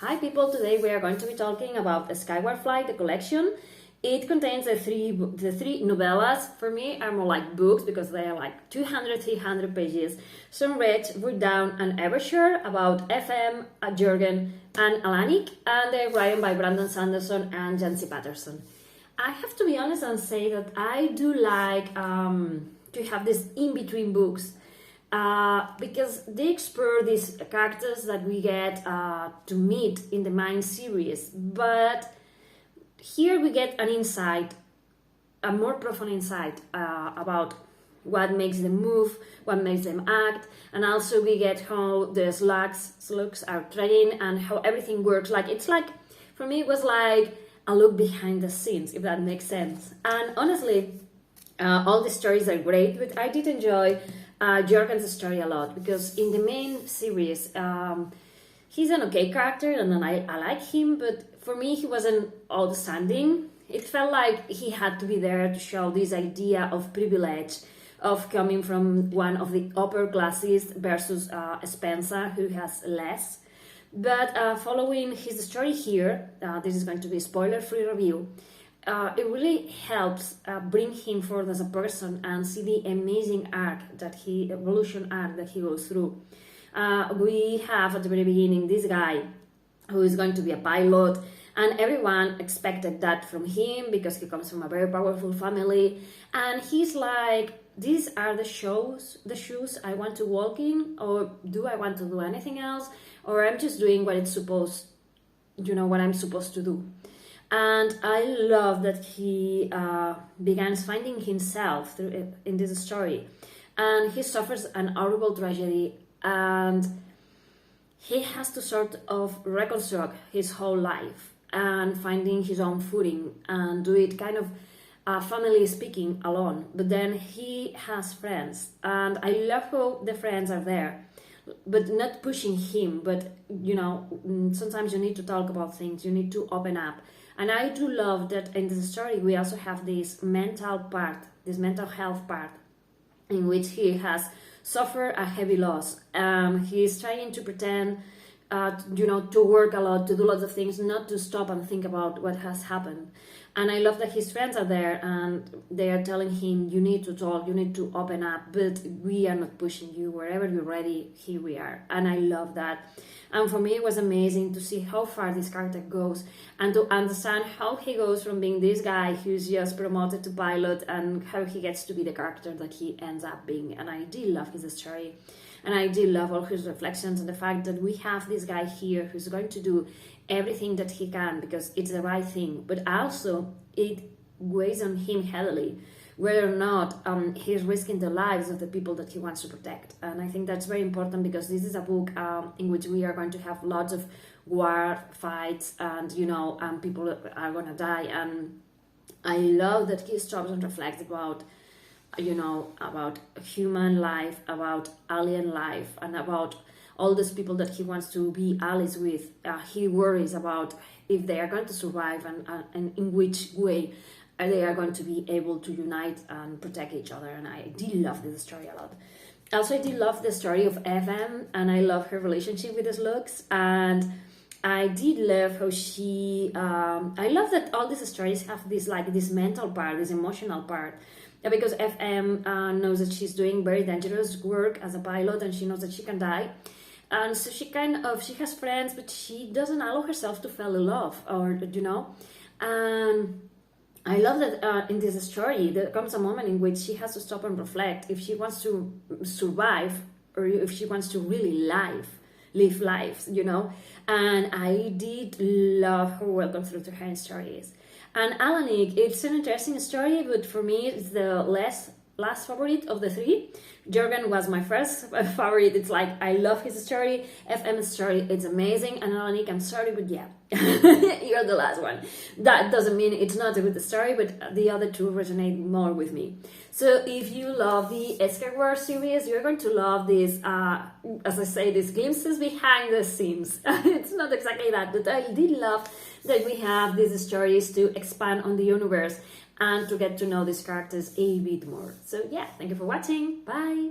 Hi people, today we are going to be talking about the Skyward Flight, the collection. It contains the three novellas. For me, are more like books because they are like 200, 300 pages. Sunreach, ReDawn, and Evershore about FM, Jorgen, and Alanik, and they're written by Brandon Sanderson and Janci Patterson. I have to be honest and say that I do like to have these in-between books. Because they explore these characters that we get to meet in the main series, but here we get an insight, a more profound insight about what makes them move, what makes them act, and also we get how the slugs are trained and how everything works. It's like, for me, it was like a look behind the scenes, if that makes sense. And honestly, all the stories are great, but I did enjoy Jorgen's story a lot because in the main series, he's an okay character and I like him, but for me, he wasn't outstanding. It felt like he had to be there to show this idea of privilege, of coming from one of the upper classes versus Spensa, who has less. But following his story here, this is going to be a spoiler-free review. It really helps bring him forward as a person and see the amazing evolution arc that he goes through. We have at the very beginning this guy who is going to be a pilot, and everyone expected that from him because he comes from a very powerful family, and he's like, these are the shoes I want to walk in, or do I want to do anything else, or I'm just doing what it's supposed, what I'm supposed to do. And I love that he begins finding himself in this story. And he suffers an horrible tragedy and he has to sort of reconstruct his whole life and finding his own footing and do it kind of family speaking alone. But then he has friends and I love how the friends are there, but not pushing him, but sometimes you need to talk about things, you need to open up. And I do love that in this story we also have this mental part, this mental health part, in which he has suffered a heavy loss. He's trying to pretend, to work a lot, to do lots of things, not to stop and think about what has happened. And I love that his friends are there and they are telling him, you need to talk, you need to open up, but we are not pushing you. Wherever you're ready, here we are. And I love that. And for me, it was amazing to see how far this character goes and to understand how he goes from being this guy who's just promoted to pilot and how he gets to be the character that he ends up being. And I did love his story. And I did love all his reflections and the fact that we have this guy here who's going to do everything that he can because it's the right thing. But also, it weighs on him heavily whether or not he's risking the lives of the people that he wants to protect. And I think that's very important because this is a book in which we are going to have lots of war fights and, people are going to die. And I love that he stops and reflects about, about human life, about alien life, and about all those people that he wants to be allies with. He worries about if they are going to survive and in which way they are going to be able to unite and protect each other. And I did love this story a lot. Also, I did love the story of FM, and I love her relationship with the slugs. And I did love how she... I love that all these stories have this mental part, this emotional part. Because FM knows that she's doing very dangerous work as a pilot, and she knows that she can die. And so she has friends, but she doesn't allow herself to fall in love, And I love that in this story, there comes a moment in which she has to stop and reflect if she wants to survive or if she wants to really live life, And I did love her welcome through to her stories. And Alanik, it's an interesting story, but for me, it's the last favorite of the three. Jorgen was my first favorite. It's like, I love his story. FM's story, it's amazing. And Alanik, I'm sorry, but yeah, you're the last one. That doesn't mean it's not a good story, but the other two resonate more with me. So if you love the Skyward series, you're going to love this, as I say, these glimpses behind the scenes. It's not exactly that, but I did love that we have these stories to expand on the universe and to get to know these characters a bit more. So yeah, thank you for watching. Bye!